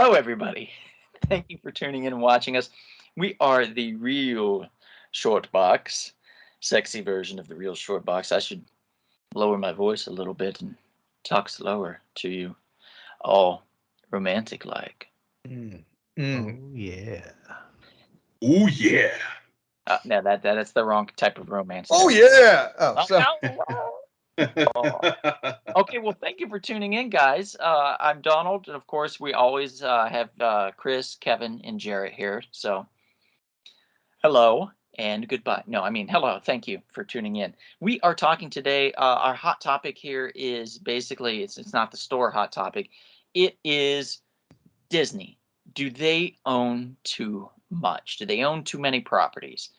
Hello, everybody. Thank you for tuning in and watching us. We are the real short box, sexy version of the real short box. I should lower my voice a little bit and talk slower to you, all romantic like. Mm. Oh yeah. Oh yeah. No, that's the wrong type of romance. Oh there. yeah. Oh, Oh, so no. Oh. Okay, well, thank you for tuning in, guys. I'm Donald, and of course, we always have Chris, Kevin, and Jarrett here. So, hello and goodbye. No, I mean, hello. Thank you for tuning in. We are talking today. Our hot topic here is basically it's not the store hot topic. It is Disney. Do they own too much? Do they own too many properties?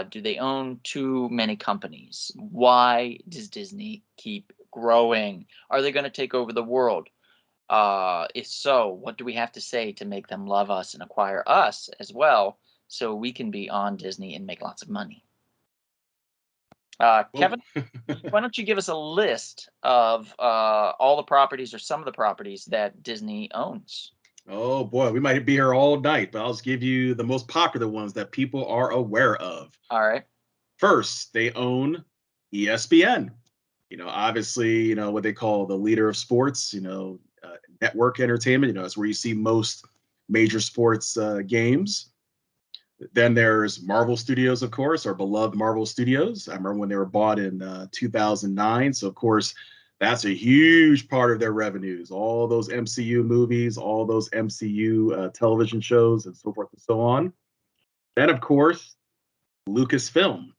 Do they own too many companies? Why does Disney keep growing? Are they going to take over the world? If so, what do we have to say to make them love us and acquire us as well so we can be on Disney and make lots of money? Kevin, why don't you give us a list of all the properties or some of the properties that Disney owns? Oh boy, we might be here all night, but I'll just give you the most popular ones that people are aware of. All right. First, they own ESPN. Obviously, what they call the leader of sports. Network entertainment. It's where you see most major sports games. Then there's Marvel Studios, of course, our beloved Marvel Studios. I remember when they were bought in 2009. So, of course, that's a huge part of their revenues. All those MCU movies, all those MCU television shows, and so forth and so on. Then, of course, Lucasfilm,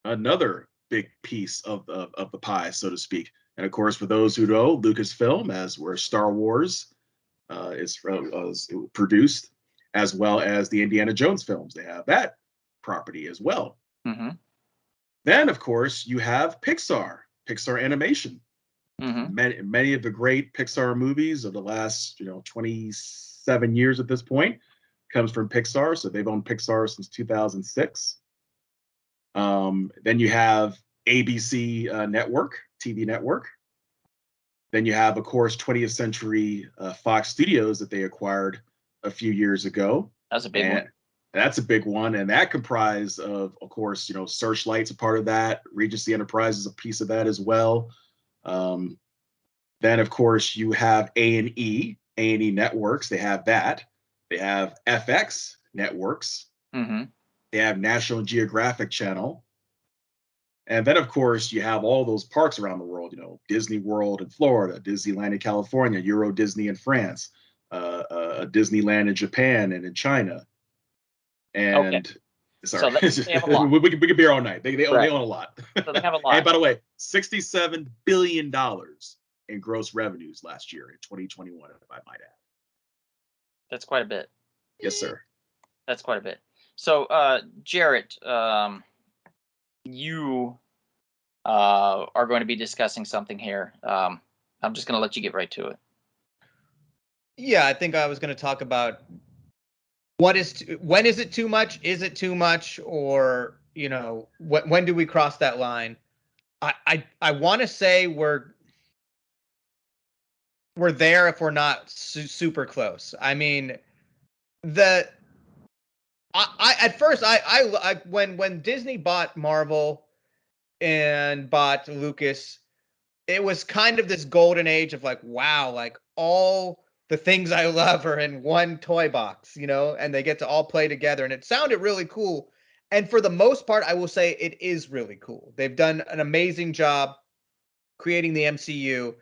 another big piece of the pie, so to speak. And of course, for those who know, Lucasfilm, as where Star Wars is produced, as well as the Indiana Jones films, they have that property as well. Mm-hmm. Then, of course, you have Pixar Animation. Mm-hmm. Many of the great Pixar movies of the last 27 years at this point comes from Pixar. So they've owned Pixar since 2006. Then you have ABC Network, TV network. Then you have, of course, 20th Century Fox Studios that they acquired a few years ago. That's a big one. That's a big one, and that comprised of course, Searchlight's a part of that. Regency Enterprise is a piece of that as well. Then, of course, you have A&E Networks. They have that. They have FX Networks. Mm-hmm. They have National Geographic Channel. And then, of course, you have all those parks around the world, Disney World in Florida, Disneyland in California, Euro Disney in France, Disneyland in Japan and in China. And Okay. sorry, So they have a lot. we could be here all night. They own a lot. So they have a lot. And by the way, $67 billion in gross revenues last year in 2021, if I might add. That's quite a bit. Yes, sir. That's quite a bit. So, Jarrett, you are going to be discussing something here. I'm just going to let you get right to it. yeah, I think I was going to talk about when is it too much? Is it too much? Or, when do we cross that line? I want to say we're there if we're not super close. I mean, at first when Disney bought Marvel and bought Lucas, it was kind of this golden age of like, wow, like all the things I love are in one toy box, and they get to all play together. And it sounded really cool. And for the most part, I will say it is really cool. They've done an amazing job creating the MCU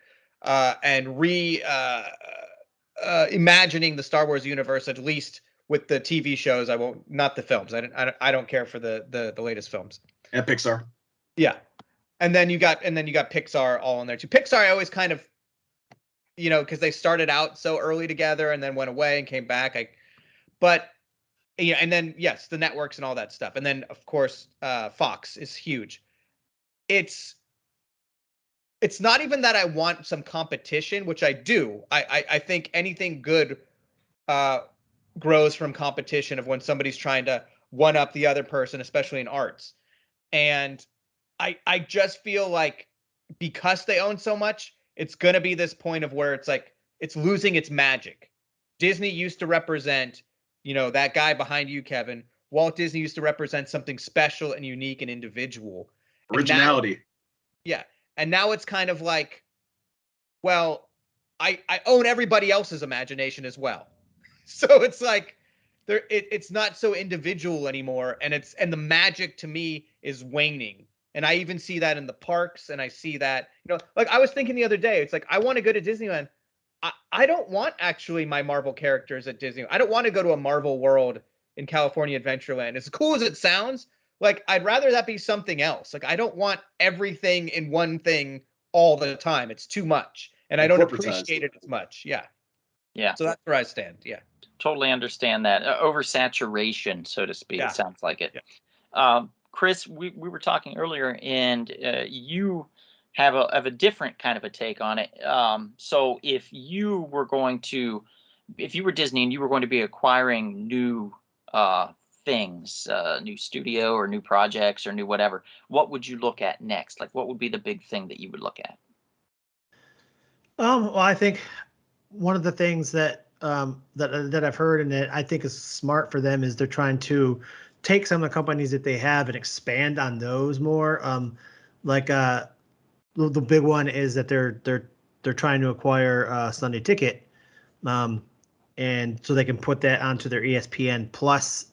and imagining the Star Wars universe, at least with the TV shows. Not the films. I don't care for the latest films. And Pixar. Yeah. And then you got Pixar all in there too. Pixar, I always kind of, because they started out so early together and then went away and came back. And then yes, the networks and all that stuff. And then of course, Fox is huge. It's not even that I want some competition, which I do. I think anything good grows from competition of when somebody's trying to one up the other person, especially in arts. And I just feel like because they own so much, it's going to be this point of where it's like it's losing its magic. Disney used to represent, that guy behind you, Kevin. Walt Disney used to represent something special and unique and individual. Originality. Yeah. And now it's kind of like, well, I own everybody else's imagination as well. So it's like it's not so individual anymore, and the magic to me is waning. And I even see that in the parks, and I see that, like I was thinking the other day, it's like I want to go to Disneyland. I don't want actually my Marvel characters at Disney. I don't want to go to a Marvel world in California Adventureland. As cool as it sounds, like I'd rather that be something else. Like I don't want everything in one thing all the time. It's too much, and I don't appreciate it as much. Yeah. Yeah. So that's where I stand. Yeah. Totally understand that. Oversaturation, so to speak. Yeah. It sounds like it. Yeah. Chris, we were talking earlier, and you have a different kind of a take on it. So if you were Disney and you were going to be acquiring new things, new studio or new projects or new whatever, what would you look at next? Like, what would be the big thing that you would look at? Well, I think one of the things that that I've heard and that I think is smart for them is they're trying to take some of the companies that they have and expand on those more. Like the big one is that they're trying to acquire Sunday Ticket, and so they can put that onto their ESPN Plus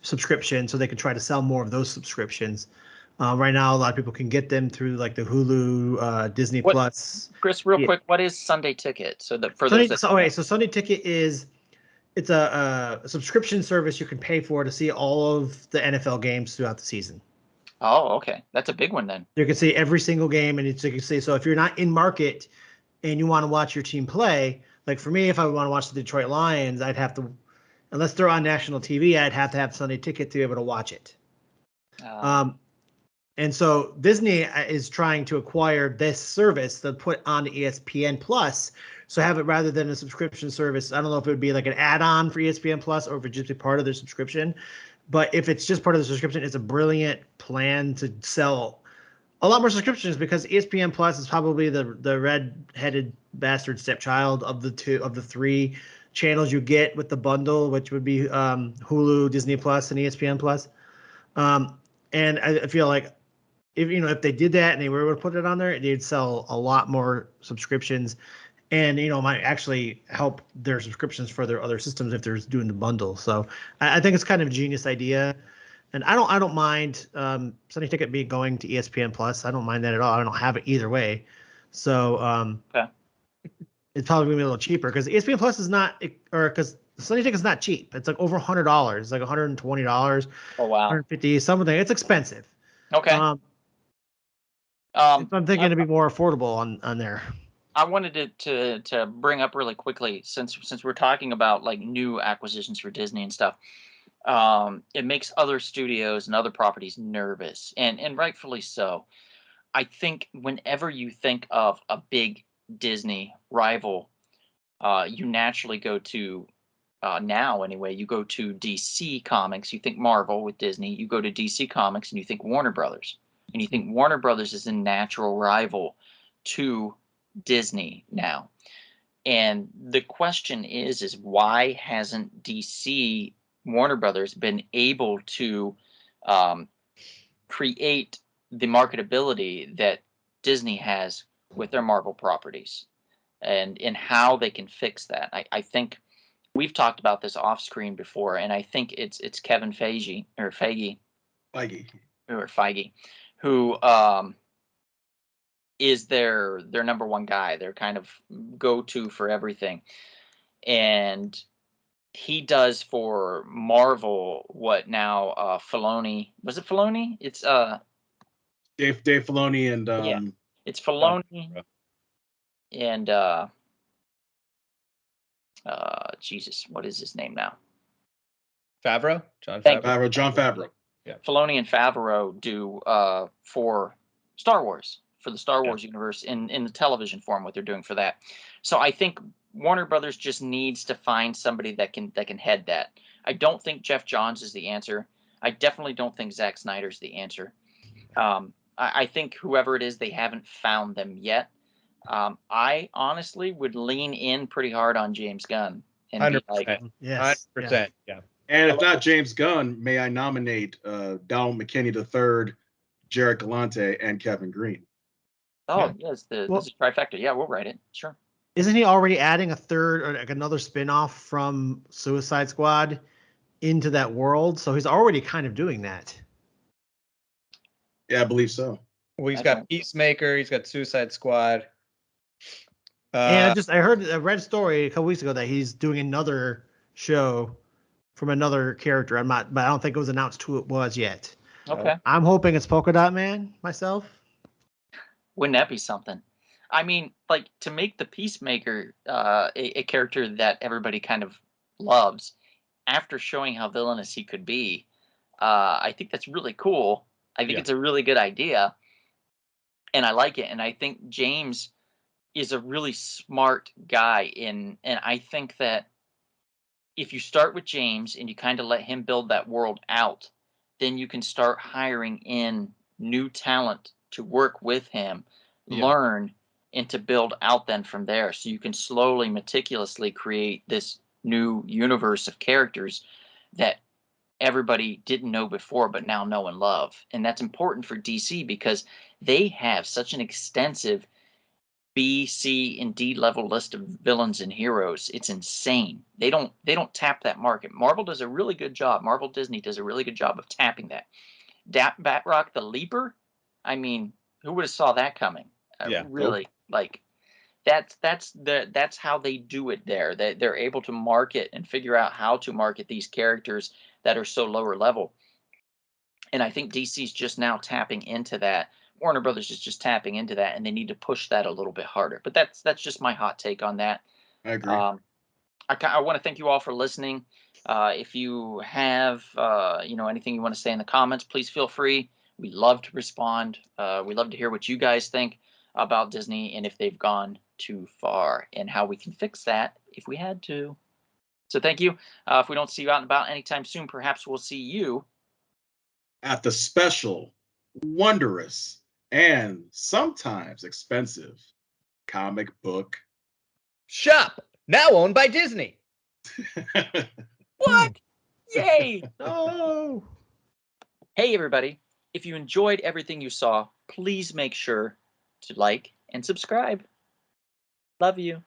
subscription, so they can try to sell more of those subscriptions. Right now, a lot of people can get them through like the Hulu, Disney Plus. Chris, real quick, what is Sunday Ticket? So that for Sunday, those that so Sunday Ticket it's a subscription service you can pay for to see all of the NFL games throughout the season. Oh, okay, that's a big one then. You can see every single game, and you can see. So if you're not in market and you want to watch your team play, like for me, if I want to watch the Detroit Lions, I'd have to, unless they're on national TV, I'd have to have Sunday Ticket to be able to watch it. And so Disney is trying to acquire this service to put on ESPN Plus. So have it rather than a subscription service. I don't know if it would be like an add-on for ESPN Plus or if it would just be part of their subscription. But if it's just part of the subscription, it's a brilliant plan to sell a lot more subscriptions, because ESPN Plus is probably the red-headed bastard stepchild of the three channels you get with the bundle, which would be Hulu, Disney Plus, and ESPN Plus. And I feel like if they did that and they were able to put it on there, they'd sell a lot more subscriptions, and might actually help their subscriptions for their other systems if they're doing the bundle. So I think it's kind of a genius idea, and I don't mind Sunday Ticket going to ESPN Plus. I don't mind that at all. I don't have it either way, so it's probably gonna be a little cheaper because ESPN Plus is not, or because Sunday Ticket is not cheap. It's like over $100, like $120. Oh wow, $150 something. It's expensive. Okay. I'm thinking it'd be more affordable on there. I wanted to bring up really quickly, since we're talking about like new acquisitions for Disney and stuff. It makes other studios and other properties nervous, and rightfully so. I think whenever you think of a big Disney rival, you naturally go to now anyway. You go to DC Comics. You think Marvel with Disney. You go to DC Comics and you think Warner Brothers. And you think Warner Brothers is a natural rival to Disney now. And the question is why hasn't DC Warner Brothers been able to create the marketability that Disney has with their Marvel properties, and how they can fix that? I think we've talked about this off screen before, and I think it's Kevin Feige, who is their number one guy, their kind of go-to for everything. And he does for Marvel what now Filoni, was it Filoni? It's Dave Filoni and yeah, it's Filoni and Jesus, what is his name now? Favreau? Jon Favreau. Yeah. Filoni and Favreau do for Star Wars, for the Star Wars universe in the television form, what they're doing for that. So I think Warner Brothers just needs to find somebody that can head that. I don't think Jeff Johns is the answer. I definitely don't think Zack Snyder's the answer. I think whoever it is, they haven't found them yet. I honestly would lean in pretty hard on James Gunn and be 100%. like, Yes. 100%. Yeah. And if not James Gunn, may I nominate Donald McKinney III, Jared Galante, and Kevin Green? oh, Yeah. yes, this Well- is trifecta. Yeah, we'll write it. Sure. Isn't he already adding a third or like another spin-off from Suicide Squad into that world? So he's already kind of doing that. Yeah, I believe so. Well, he's I got don't- Peacemaker. He's got Suicide Squad. And I read a story a couple weeks ago that he's doing another show from another character. But I don't think it was announced who it was yet. Okay. I'm hoping it's Polka Dot Man myself. Wouldn't that be something? I mean, like to make the Peacemaker a character that everybody kind of loves after showing how villainous he could be. I think that's really cool. I think Yeah. it's a really good idea, and I like it. And I think James is a really smart guy and I think that if you start with James and you kind of let him build that world out, then you can start hiring in new talent to work with him, Yeah. learn, and to build out then from there. So you can slowly, meticulously create this new universe of characters that everybody didn't know before but now know and love. And that's important for DC because they have such an extensive B, C, and D level list of villains and heroes. It's insane. They don't tap that market. Marvel does a really good job. Marvel Disney does a really good job of tapping that. Batrock the Leaper. I mean, who would have saw that coming? Yeah. Really, like that's how they do it. They're able to market and figure out how to market these characters that are so lower level. And I think DC's just now tapping into that. Warner Brothers is just tapping into that, and they need to push that a little bit harder. But that's just my hot take on that. I agree. I want to thank you all for listening. If you have anything you want to say in the comments, please feel free. We love to respond. We love to hear what you guys think about Disney and if they've gone too far and how we can fix that if we had to. So thank you. If we don't see you out and about anytime soon, perhaps we'll see you At the special, wondrous, and sometimes expensive comic book. Shop, now owned by Disney. What? Yay! No. Hey, everybody. If you enjoyed everything you saw, please make sure to like and subscribe. Love you.